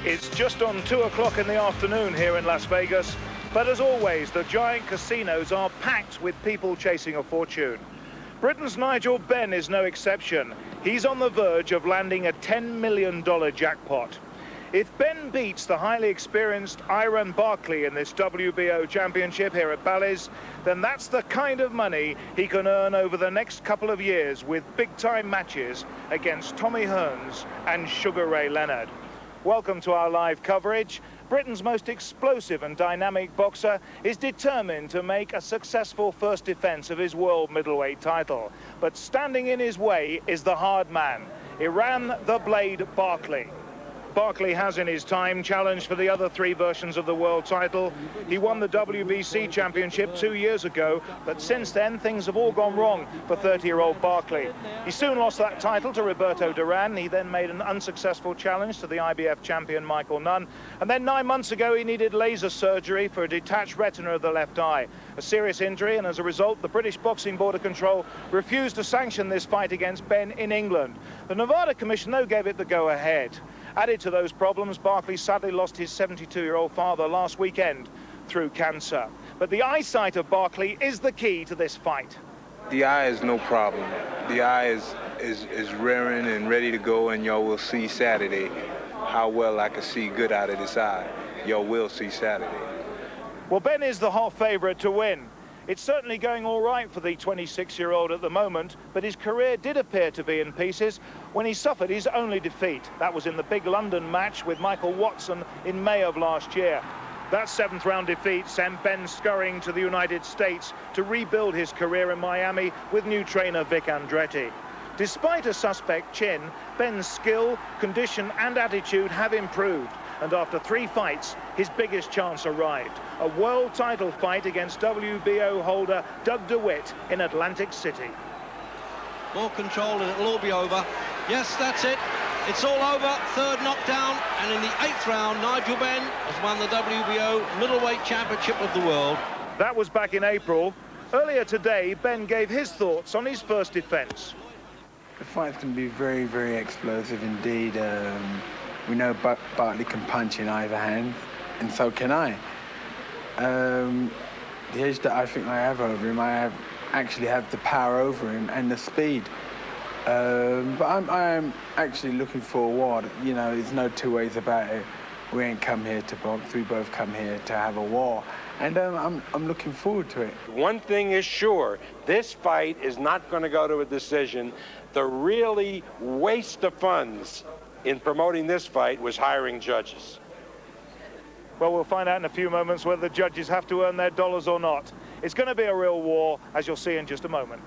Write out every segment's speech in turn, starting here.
It's just on 2 o'clock in the afternoon here in Las Vegas, but as always, the giant casinos are packed with people chasing a fortune. Britain's Nigel Benn is no exception. He's on the verge of landing a $10 million jackpot. If Benn beats the highly experienced Barkley in this WBO championship here at Bally's, then that's the kind of money he can earn over the next couple of years with big-time matches against Tommy Hearns and Sugar Ray Leonard. Welcome to our live coverage. Britain's most explosive and dynamic boxer is determined to make a successful first defense of his world middleweight title. But standing in his way is the hard man, Iran the Blade Barkley. Barkley has in his time challenged for the other three versions of the world title. He won the WBC championship 2 years ago, but since then things have all gone wrong for 30-year-old Barkley. He soon lost that title to Roberto Duran. He then made an unsuccessful challenge to the IBF champion Michael Nunn. And then 9 months ago he needed laser surgery for a detached retina of the left eye. A serious injury, and as a result the British Boxing Board of Control refused to sanction this fight against Benn in England. The Nevada Commission though gave it the go-ahead. Added to those problems, Barkley sadly lost his 72-year-old father last weekend through cancer. But the eyesight of Barkley is the key to this fight. The eye is no problem. The eye is rearing and ready to go, and y'all will see Saturday how well I can see good out of this eye. Y'all will see Saturday. Well, Benn is the hot favorite to win. It's certainly going all right for the 26-year-old at the moment, but his career did appear to be in pieces when he suffered his only defeat. That was in the big London match with Michael Watson in May of last year. That seventh-round defeat sent Benn scurrying to the United States to rebuild his career in Miami with new trainer Vic Andretti. Despite a suspect chin, Benn's skill, condition and attitude have improved. And after 3 fights, his biggest chance arrived. A world title fight against WBO holder Doug DeWitt in Atlantic City. More control and it'll all be over. Yes, that's it. It's all over. Third knockdown. And in the 8th round, Nigel Benn has won the WBO Middleweight Championship of the world. That was back in April. Earlier today, Benn gave his thoughts on his first defense. The fight's going to be very, very explosive indeed. We know Barkley can punch in either hand, and so can I. The edge that I think I have over him, I actually have the power over him and the speed. But I'm actually looking for a war. You know, there's no two ways about it. We ain't come here to box. We both come here to have a war. And I'm looking forward to it. One thing is sure, this fight is not going to go to a decision. The really waste of funds in promoting this fight was hiring judges. Well, we'll find out in a few moments whether the judges have to earn their dollars or not. It's going to be a real war, as you'll see in just a moment.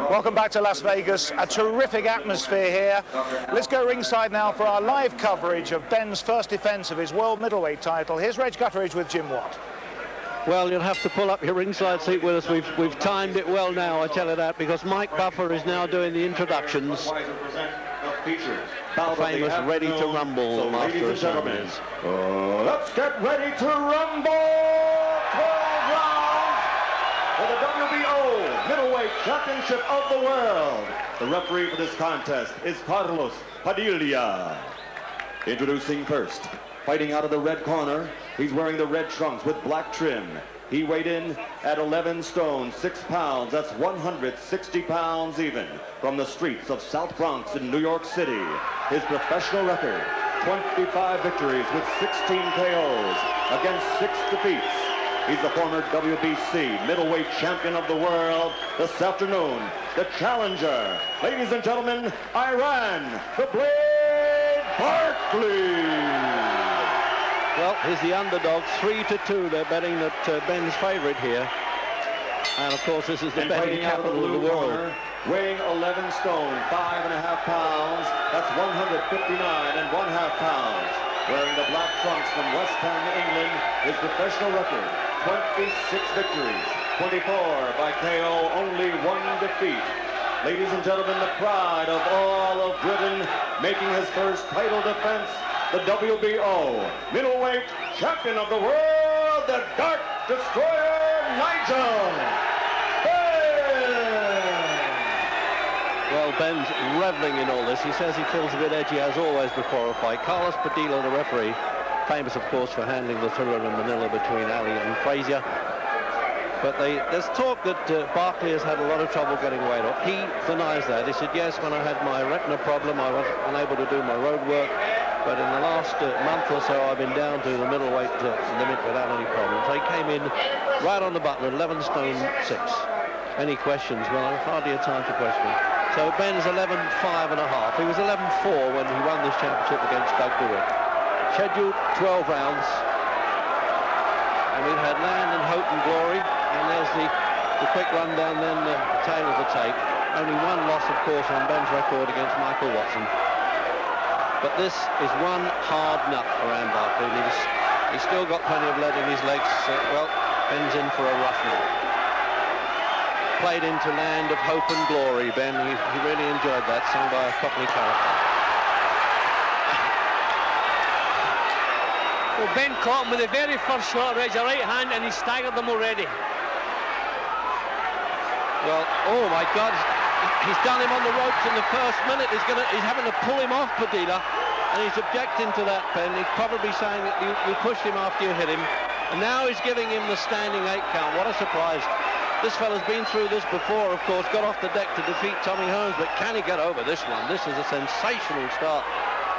Welcome back to Las Vegas. A terrific atmosphere here. Let's go ringside now for our live coverage of Benn's first defense of his world middleweight title. Here's Reg Gutteridge with Jim Watt. Well, you'll have to pull up your ringside seat with us. We've timed it well now, I tell you that, because Mike Buffer is now doing the introductions. Famous Ready to Rumble, the master of ceremonies. Let's get ready to rumble! 12 rounds for the WBO Middleweight Championship of the World. The referee for this contest is Carlos Padilla. Introducing first, fighting out of the red corner, he's wearing the red trunks with black trim. He weighed in at 11 stone, 6 pounds. That's 160 pounds even. From the streets of South Bronx in New York City. His professional record, 25 victories with 16 KOs against 6 defeats. He's the former WBC middleweight champion of the world. This afternoon, the challenger, ladies and gentlemen, Iran, the Blade Barkley. Well, here's the underdog, 3-2. They're betting that Benn's favorite here. And of course, this is the betting capital of the world. Corner, weighing 11 stone, 5.5 pounds. That's 159.5 pounds. Wearing the black trunks from West Ham, England, his professional record, 26 victories, 24 by KO, only 1 defeat. Ladies and gentlemen, the pride of all of Britain, making his first title defense, the WBO Middleweight Champion of the World, the Dark Destroyer, Nigel Benn. Well, Benn's reveling in all this. He says he feels a bit edgy, as always, before a fight. Carlos Padilla, the referee, famous, of course, for handling the thriller in Manila between Ali and Frazier. But there's talk that Barkley has had a lot of trouble getting weight off. He denies that. He said, yes, when I had my retina problem, I was unable to do my road work. But in the last month or so, I've been down to the middleweight limit without any problems. He came in right on the button at 11 stone 6. Any questions? Well, I've hardly had time to question. So Benn's 11.5 and a half. He was 11.4 when he won this championship against Doug DeWitt. Scheduled 12 rounds. And we've had Land and Hope and Glory. And there's the quick rundown then, the tail of the tape. Only one loss, of course, on Benn's record against Michael Watson. But this is one hard nut for Ann Barkley. He's still got plenty of lead in his legs. Well, Benn's in for a rough night. Played into Land of Hope and Glory, Ben. He really enjoyed that, sung by a Cockney character. Well, Ben caught him with the very first shot, Reg, a right hand, and he staggered them already. Well, oh my God, he's done him on the ropes in the first minute. He's having to pull him off, Padilla, and he's objecting to that, Ben. He's probably saying that you pushed him after you hit him, and now he's giving him the standing 8 count. What a surprise. This fella's been through this before, of course, got off the deck to defeat Tommy Hearns, but can he get over this one? This is a sensational start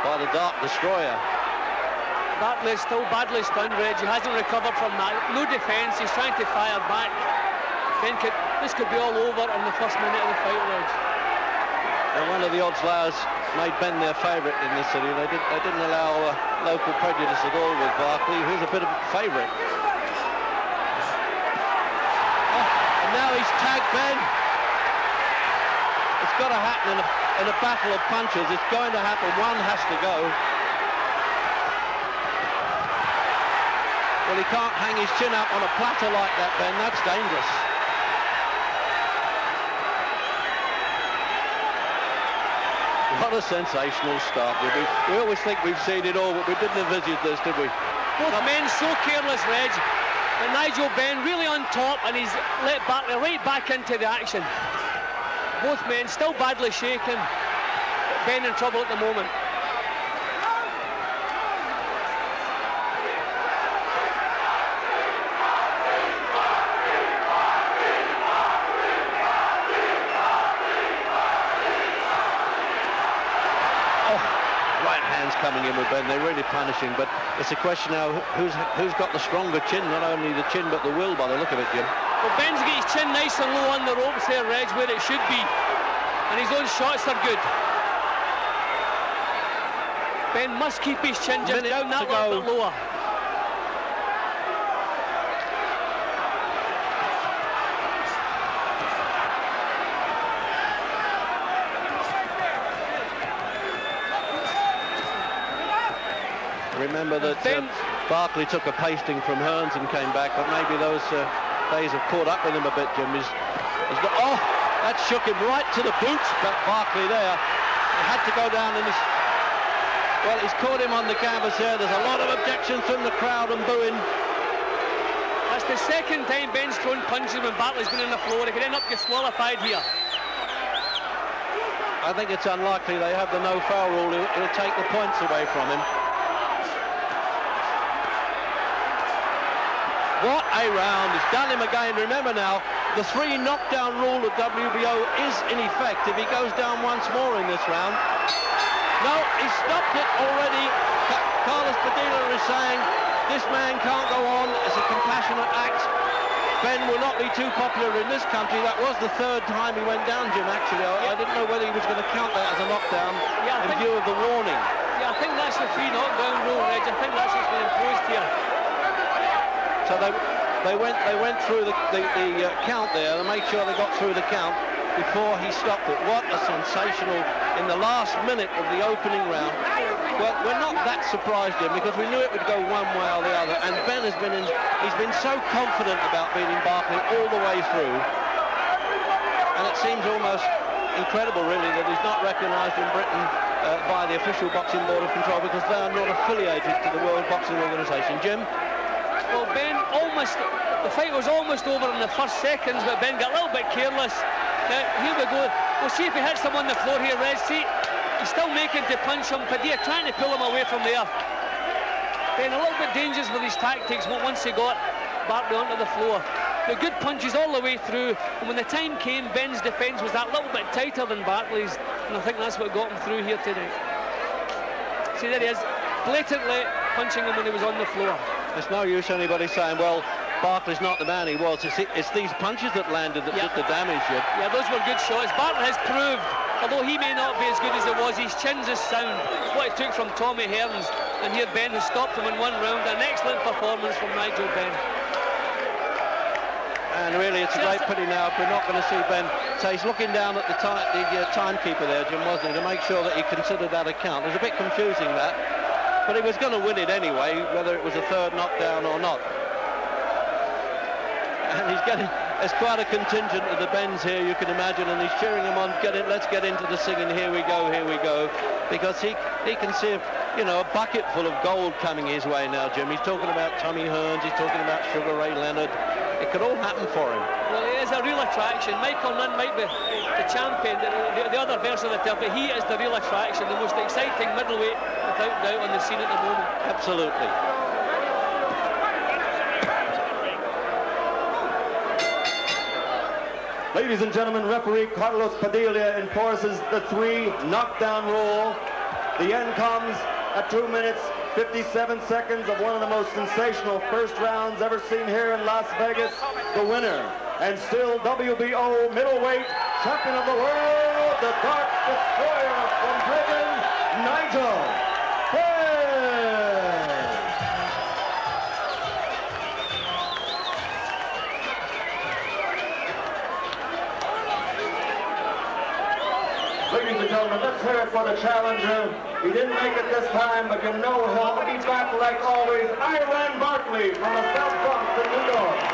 by the Dark Destroyer. Barkley's still badly stunned, Reg. He hasn't recovered from that. No defence, he's trying to fire back. This could be all over in the first minute of the fight, Reg. And one of the odds layers made Ben their favourite in this city. They didn't allow local prejudice at all with Barkley, who's a bit of a favourite. And now he's tagged Ben. It's got to happen in a battle of punches. It's going to happen. One has to go. Well, he can't hang his chin up on a platter like that, Ben. That's dangerous. What a sensational start. We always think we've seen it all, but we didn't envisage this, did we? Both men so careless, Reg. But Nigel Benn really on top, and he's let Barkley right back into the action. Both men still badly shaken. Ben in trouble at the moment. Coming in with Ben, they're really punishing, but it's a question now who's got the stronger chin, not only the chin but the will by the look of it, Jim. Well, Ben's got his chin nice and low on the ropes there, Reg, where it should be, and his own shots are good. Ben must keep his chin just down that little bit lower. Remember that Barkley took a pasting from Hearns and came back, but maybe those days have caught up with him a bit, Jim. Oh, that shook him right to the boots, but Barkley there. He had to go down in his... Well, he's caught him on the canvas here. There's a lot of objections from the crowd and booing. That's the second time Ben's thrown punches when Barkley's been on the floor. He could end up disqualified here. I think it's unlikely they have the no-foul rule. It'll take the points away from him. What a round. He's done him again. Remember now, the 3 knockdown rule of WBO is in effect if he goes down once more in this round. No, he stopped it already. Carlos Padilla is saying this man can't go on. It's a compassionate act. Ben will not be too popular in this country. That was the 3rd time he went down, Jim, actually. I didn't know whether he was going to count that as a knockdown in view of the warning. Yeah, I think that's the 3 knockdown rule, Reg. I think that's what's been imposed here. So they went through the count there to make sure they got through the count before he stopped it. What a sensational, in the last minute of the opening round. Well, we're not that surprised, Jim, because we knew it would go one way or the other. And Ben has been he's been so confident about beating Barkley all the way through. And it seems almost incredible, really, that he's not recognised in Britain by the official Boxing Board of Control, because they are not affiliated to the World Boxing Organisation. Jim? Well, Ben the fight was almost over in the first seconds, but Ben got a little bit careless. Now, here we go. We'll see if he hits him on the floor here, Reg. See, he's still making to punch him. Padilla trying to pull him away from there. Ben a little bit dangerous with his tactics once he got Barkley onto the floor. The good punches all the way through, and when the time came, Ben's defence was that little bit tighter than Barkley's, and I think that's what got him through here tonight. See, there he is, blatantly punching him when he was on the floor. There's no use anybody saying, well, Barkley's not the man he was. It's these punches that landed that did the damage. Yeah, those were good shots. Barkley has proved, although he may not be as good as he was, his chin's is sound. What he took from Tommy Hearns, and here Ben has stopped him in one round. An excellent performance from Nigel Benn. And really, it's a great pity now if we're not going to see Ben. So he's looking down at the timekeeper there, Jim, wasn't he, to make sure that he considered that a count. It was a bit confusing, that. But he was going to win it anyway, whether it was a third knockdown or not. And he's getting, there's quite a contingent of the Benns here, you can imagine, and he's cheering them on, let's get into the singing, here we go, because he can see, a bucket full of gold coming his way now, Jim. He's talking about Tommy Hearns, he's talking about Sugar Ray Leonard. It could all happen for him. Well, he is a real attraction. Michael Nunn might be the champion, the other version of the title, but he is the real attraction, the most exciting middleweight, without doubt, on the scene at the moment. Absolutely. Ladies and gentlemen, referee Carlos Padilla enforces the 3 knockdown rule. The end comes at 2 minutes, 57 seconds of one of the most sensational first rounds ever seen here in Las Vegas. The winner, and still WBO middleweight champion of the world, the Dark Destroyer from Britain, Nigel Benn. Ladies and gentlemen, let's hear it for the challenger. He didn't make it this time, but you know he'll be back like always. Iran Barkley from the South Bronx in New York.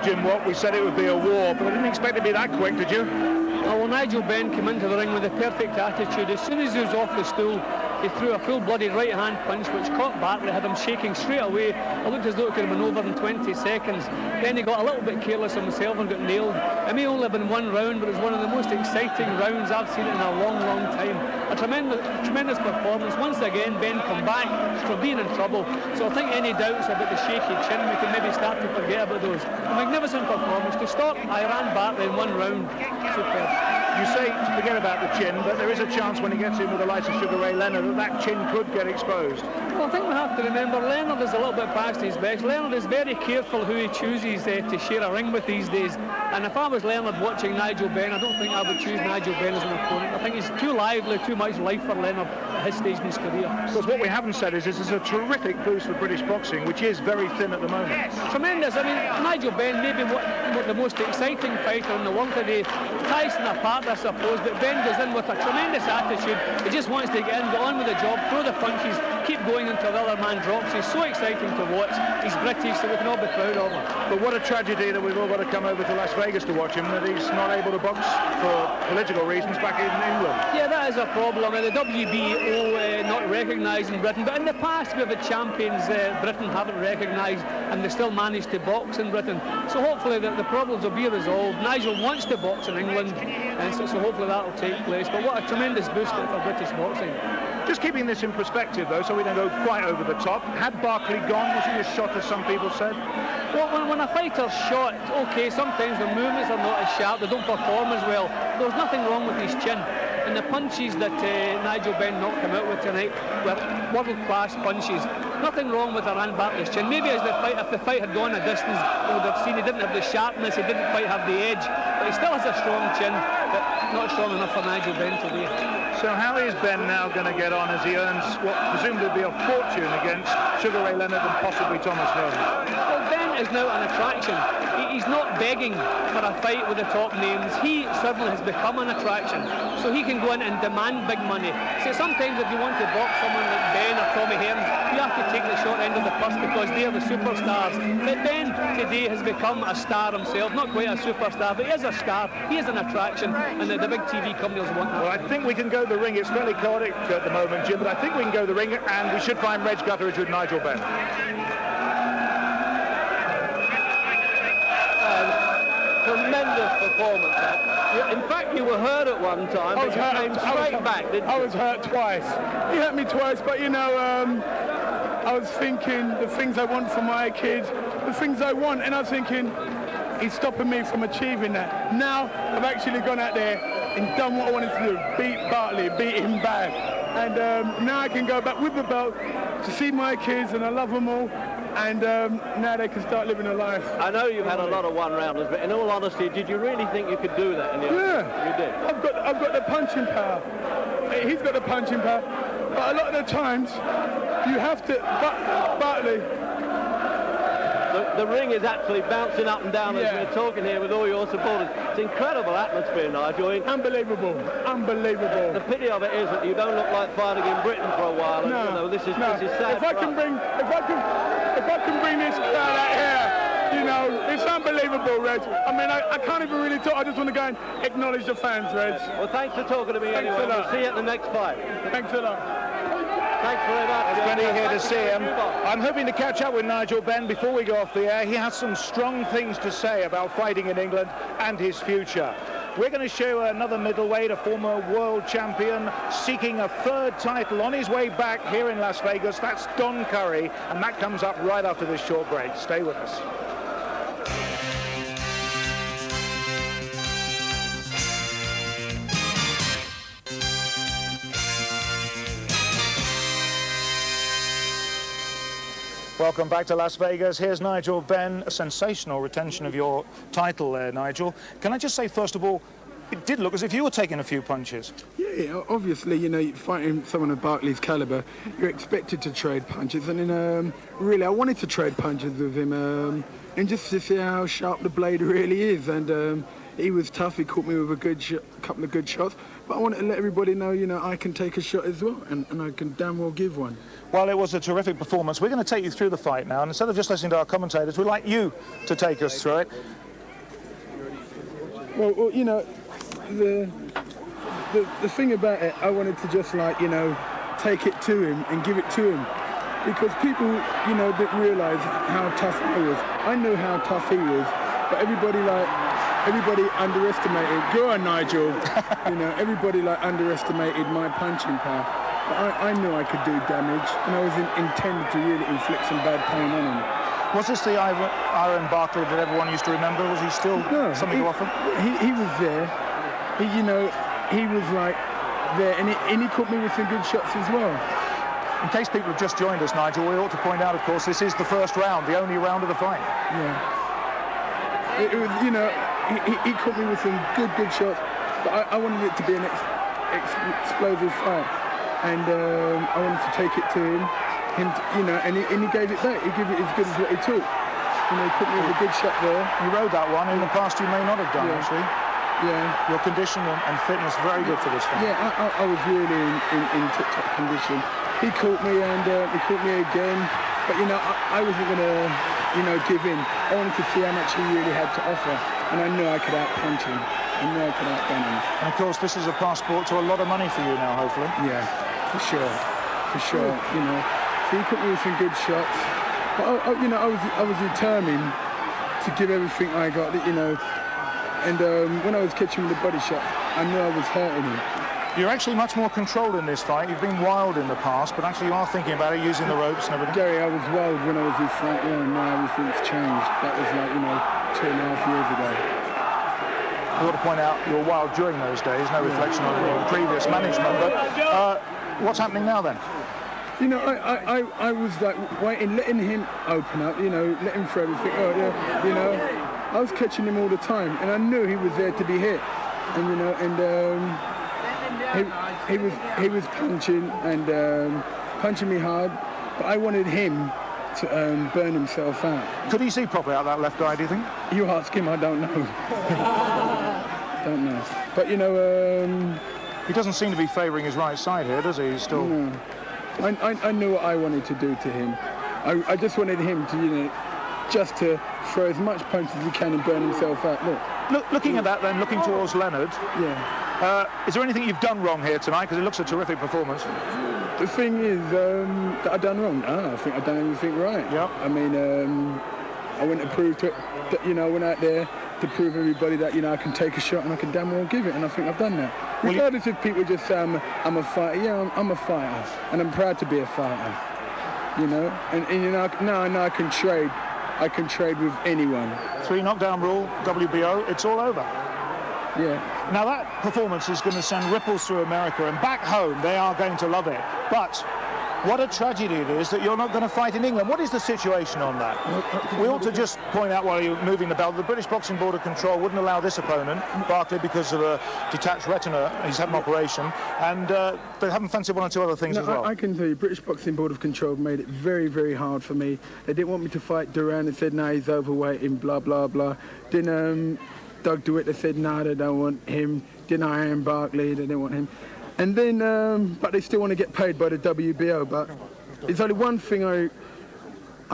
Jim, we said it would be a war, but I didn't expect it to be that quick, did you? Oh, well, Nigel Benn came into the ring with a perfect attitude. As soon as he was off the stool, he threw a full-blooded right-hand punch, which caught Barkley, had him shaking straight away. It looked as though it could have been over in 20 seconds. Then he got a little bit careless himself and got nailed. It may only have been one round, but it was one of the most exciting rounds I've seen in a long, long time. A tremendous performance. Once again, Benn come back from being in trouble. So I think any doubts about the shaky chin, we can maybe start to forget about those. A magnificent performance. To stop Iran Barkley in one round, superb. You say to forget about the chin, but there is a chance when he gets in with the likes of Sugar Ray Leonard that chin could get exposed. Well, I think we have to remember Leonard is a little bit past his best. Leonard is very careful who he chooses to share a ring with these days. And if I was Leonard watching Nigel Benn, I don't think I would choose Nigel Benn as an opponent. I think he's too lively, too much life for Leonard at his stage in his career. Because what we haven't said is this is a terrific boost for British boxing, which is very thin at the moment. Tremendous. I mean, Nigel Benn may be the most exciting fighter in the world today. Tyson apart, I suppose, but Benn goes in with a tremendous attitude. He just wants to get in, get on with the job, throw the punches, keep going until the other man drops. He's so exciting to watch. He's British, so we can all be proud of him. But what a tragedy that we've all got to come over to Las Vegas to watch him, that he's not able to box for political reasons back in England. Yeah, that is a problem. The WBO not recognising Britain, but in the past we've had champions Britain haven't recognised, and they still managed to box in Britain. So hopefully the problems will be resolved. Nigel wants to box in England, and so hopefully that will take place. But what a tremendous boost for British boxing. Just keeping this in perspective, though, so we don't go quite over the top. Had Barkley gone, was he as shot as some people said? Well, when a fighter's shot, okay, sometimes the movements are not as sharp, they don't perform as well. There's nothing wrong with his chin. And the punches that Nigel Benn knocked him out with tonight were world-class punches. Nothing wrong with Iran Barkley's chin. Maybe as if the fight had gone a distance, we would have seen he didn't have the sharpness, he didn't quite have the edge, but he still has a strong chin, but not strong enough for Nigel Benn today. So how is Ben now going to get on as he earns what presumably will be a fortune against Sugar Ray Leonard and possibly Thomas Hearn? Well, Ben is now an attraction. He's not begging for a fight with the top names. He certainly has become an attraction. So he can go in and demand big money. So sometimes if you want to box someone like Ben or Tommy Hearn, you have to take the short end of the purse because they're the superstars. But Ben today has become a star himself. Not quite a superstar, but he is a star. He is an attraction, and the big TV companies want that. Well, I think we can go the ring. It's fairly chaotic at the moment, Jim, but I think we can go the ring, and we should find Reg Gutteridge with Nigel Benn. Tremendous performance. In fact, you were hurt at one time, but you came straight back, didn't you? I was hurt twice. He hurt me twice, but you know, I was thinking the things I want for my kids, the things I want, and I was thinking, he's stopping me from achieving that. Now, I've actually gone out there and done what I wanted to do, beat Barkley, beat him bad. And now I can go back with the belt to see my kids, and I love them all. And now they can start living a life. I know you've had a lot of one-rounders, but in all honesty, did you really think you could do that? Yeah, you did. I've got the punching power. He's got the punching power. But a lot of the times, you have to. Barkley. The ring is actually bouncing up and down as we're talking here with all your supporters. It's incredible atmosphere, Nigel. Unbelievable, unbelievable. The pity of it is that you don't look like fighting in Britain for a while. And, you know, this is sad. If I can bring this crowd out here, you know, it's unbelievable, Reg. I mean, I can't even really talk. I just want to go and acknowledge the fans, Reg. Well, thanks for talking to me anyway. We'll see you at the next fight. Thanks a lot. Thanks very much. Plenty here to see him. I'm hoping to catch up with Nigel Benn before we go off the air. He has some strong things to say about fighting in England and his future. We're going to show another middleweight, a former world champion, seeking a third title on his way back here in Las Vegas. That's Don Curry, and that comes up right after this short break. Stay with us. Welcome back to Las Vegas. Here's Nigel Benn. A sensational retention of your title there, Nigel. Can I just say, first of all, it did look as if you were taking a few punches. Yeah, obviously, you know, fighting someone of Barkley's caliber, you're expected to trade punches. And then, really, I wanted to trade punches with him and just to see how sharp the blade really is. And he was tough. He caught me with a couple of good shots. But I wanted to let everybody know, you know, I can take a shot as well, and I can damn well give one. Well, it was a terrific performance. We're going to take you through the fight now, and instead of just listening to our commentators, we'd like you to take us through it. Well, you know, the thing about it, I wanted to just, like, you know, take it to him and give it to him. Because people, you know, didn't realise how tough I was. I knew how tough he was, but everybody underestimated. Go on, Nigel. You know, everybody underestimated my punching power. But I knew I could do damage, and I was intended to really inflict some bad pain on him. Was this the Iron Barkley that everyone used to remember? Was he still something to offer? He was there. You know, he was like there, and he caught me with some good shots as well. In case people have just joined us, Nigel, we ought to point out, of course, this is the first round, the only round of the fight. Yeah. It was, you know, he caught me with some good shots, but I wanted it to be an explosive fight. And I wanted to take it to him, you know, and he gave it back. He gave it as good as what he took. You know, he put me with a good shot there. You rode that one. In the past, you may not have done, actually. Yeah. Your condition and fitness very good for this fight. Yeah, I was really in tip-top condition. He caught me, and he caught me again. But, you know, I wasn't going to, you know, give in. I wanted to see how much he really had to offer. And I knew I could out-punch him. I knew I could out-gun him. And, of course, this is a passport to a lot of money for you now, hopefully. Yeah, for sure. For sure, you know. So he caught me with some good shots. But, you know, I was determined to give everything I got, you know. And when I was catching him with the body shots, I knew I was hurting him. You're actually much more controlled in this fight. You've been wild in the past, but actually you are thinking about it, using the ropes and everything. Gary, I was wild when I was in front row, and now everything's changed. That was like, you know, 2.5 years ago. we ought to point out you were wild during those days, no reflection on your previous management, but what's happening now then? You know, I was like waiting, letting him open up, you know, let him throw everything. Oh, yeah, you know, I was catching him all the time, and I knew he was there to be hit, and you know, and he was punching and punching me hard, but I wanted him to burn himself out. Could he see properly out that left eye, do you think? You ask him, I don't know. Don't know. But you know, he doesn't seem to be favouring his right side here, does he? He's still. No. I knew what I wanted to do to him. I just wanted him to, you know, just to throw as much punch as he can and burn himself out. Looking at that then, looking towards Leonard. Yeah. Is there anything you've done wrong here tonight? Because it looks a terrific performance. The thing is that I done wrong. I think I done everything right. Yep. I mean, I went to prove that, you know, I went out there to prove everybody that, you know, I can take a shot and I can damn well give it, and I think I've done that. Regardless if people just say I'm a fighter, yeah, I'm a fighter, and I'm proud to be a fighter, you know. And you know, now I know I can trade with anyone. 3 knockdown rule, WBO, it's all over. Yeah. Now that performance is going to send ripples through America, and back home they are going to love it. But what a tragedy it is that you're not going to fight in England. What is the situation on that? We ought to just point out while you're moving the belt, the British Boxing Board of Control wouldn't allow this opponent, Barkley, because of a detached retina. He's had an operation, and they haven't fancied 1 or 2 other things as well. I can tell you, British Boxing Board of Control made it very, very hard for me. They didn't want me to fight Duran. They said, no, he's overweight and blah, blah, blah. Then Doug DeWitt, they said, no, they don't want him. Then Iron Barkley, they didn't want him. And then, but they still want to get paid by the WBO. But there's only one thing I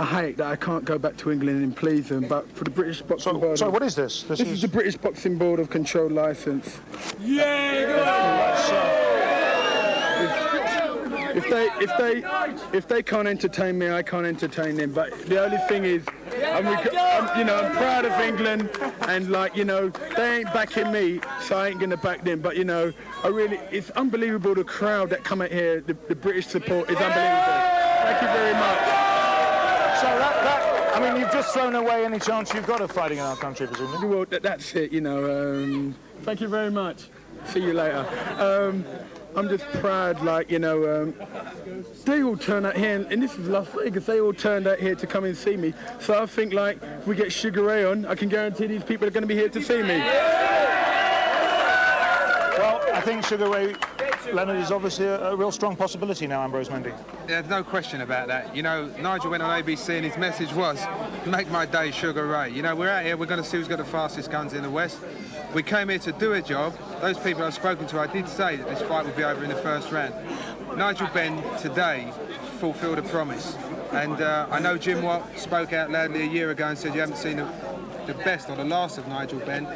hate, that I can't go back to England and please them. But for the British Boxing Board... So what is this? This is the British Boxing Board of Control licence. If they can't entertain me, I can't entertain them. But the only thing is, I'm proud of England, and like, you know, they ain't backing me, so I ain't gonna back them. But you know, it's unbelievable, the crowd that come out here, the British support is unbelievable. Thank you very much. So I mean, you've just thrown away any chance you've got of fighting in our country, presumably. Well, that's it, you know. Thank you very much. See you later. I'm just proud, like, you know, they all turn out here, and this is Las Vegas, they all turned out here to come and see me. So I think, like, if we get Sugar Ray on, I can guarantee these people are going to be here to see me. Well, I think Sugar Ray Leonard is obviously a real strong possibility now, Ambrose Mendy. There's no question about that. You know, Nigel went on ABC and his message was, make my day Sugar Ray. You know, we're out here, we're going to see who's got the fastest guns in the West. We came here to do a job. Those people I've spoken to, I did say that this fight would be over in the first round. Nigel Benn today fulfilled a promise. And I know Jim Watt spoke out loudly a year ago and said you haven't seen the best or the last of Nigel Benn.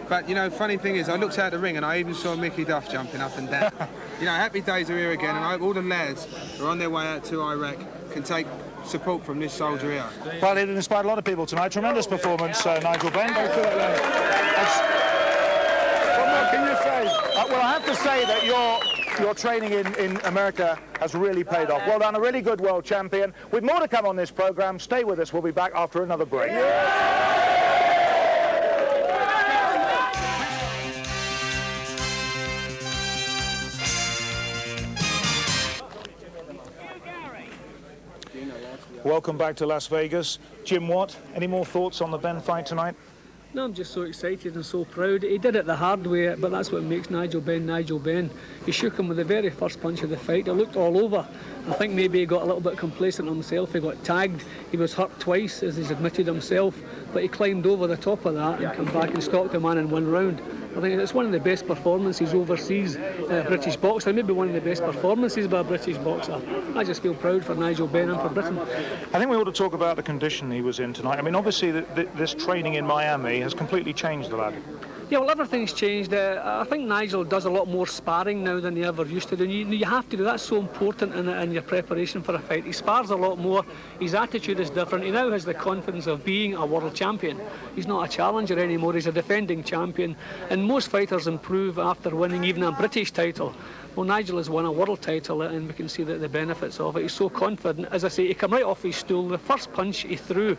But, you know, funny thing is, I looked out the ring and I even saw Mickey Duff jumping up and down. You know, happy days are here again, and I hope all the lads who are on their way out to Iraq can take support from this soldier here. Well, it inspired a lot of people tonight. Tremendous performance, Nigel Benn. What more can you say? Well, I have to say that your training in America has really paid off. Well done, a really good world champion. With more to come on this programme, stay with us. We'll be back after another break. Welcome back to Las Vegas. Jim Watt, any more thoughts on the Benn fight tonight? No, I'm just so excited and so proud. He did it the hard way, but that's what makes Nigel Benn Nigel Benn. He shook him with the very first punch of the fight. It looked all over. I think maybe he got a little bit complacent himself. He got tagged. He was hurt twice, as he's admitted himself, but he climbed over the top of that and came back and stalked the man in 1 round. I think it's one of the best performances overseas, British boxer, maybe one of the best performances by a British boxer. I just feel proud for Nigel Benn and for Britain. I think we ought to talk about the condition he was in tonight. I mean, obviously, this training in Miami has completely changed the lad. Yeah, well, everything's changed. I think Nigel does a lot more sparring now than he ever used to do. You have to do that. That's so important in your preparation for a fight. He spars a lot more. His attitude is different. He now has the confidence of being a world champion. He's not a challenger anymore. He's a defending champion. And most fighters improve after winning even a British title. Well, Nigel has won a world title, and we can see the benefits of it. He's so confident. As I say, he came right off his stool. The first punch he threw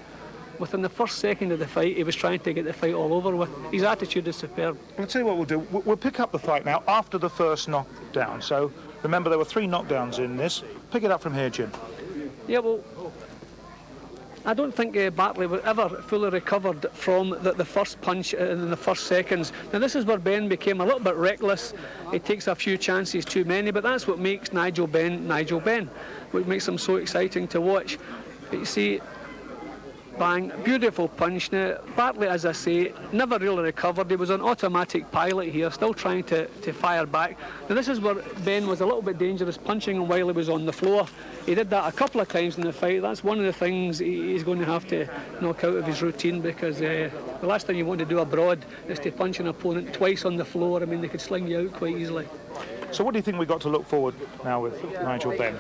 within the first second of the fight, he was trying to get the fight all over with. His attitude is superb. Well, I'll tell you what we'll do. We'll pick up the fight now after the first knockdown. So remember, there were 3 knockdowns in this. Pick it up from here, Jim. Yeah, well, I don't think Barkley was ever fully recovered from the first punch in the first seconds. Now, this is where Benn became a little bit reckless. He takes a few chances too many, but that's what makes Nigel Benn, what makes him so exciting to watch. But you see, bang, beautiful punch. Now, Barkley, as I say, never really recovered. He was on automatic pilot here, still trying to fire back. Now, this is where Benn was a little bit dangerous, punching him while he was on the floor. He did that a couple of times in the fight. That's one of the things he's going to have to knock out of his routine, because the last thing you want to do abroad is to punch an opponent twice on the floor. I mean, they could sling you out quite easily. So what do you think we've got to look forward now with Nigel Benn?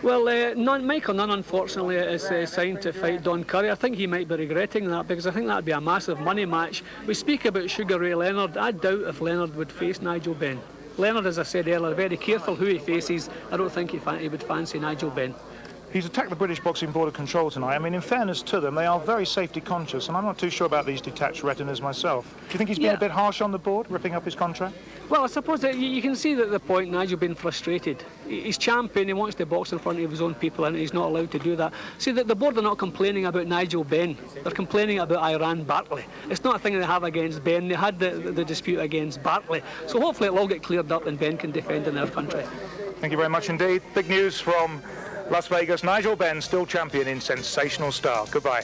Well, Michael Nunn, unfortunately, is signed to fight Don Curry. I think he might be regretting that, because I think that would be a massive money match. We speak about Sugar Ray Leonard. I doubt if Leonard would face Nigel Benn. Leonard, as I said earlier, very careful who he faces. I don't think he would fancy Nigel Benn. He's attacked the British Boxing Board of Control tonight. I mean, in fairness to them, they are very safety conscious, and I'm not too sure about these detached retinas myself. Do you think he's been a bit harsh on the board, ripping up his contract? Well, I suppose that you can see that the point, Nigel being frustrated. He's champion, he wants to box in front of his own people, and he's not allowed to do that. See, the board are not complaining about Nigel Benn, they're complaining about Iran Barkley. It's not a thing they have against Benn, they had the dispute against Barkley. So hopefully it'll all get cleared up and Benn can defend in their country. Thank you very much indeed. Big news from Las Vegas. Nigel Benn still champion in sensational style. Goodbye.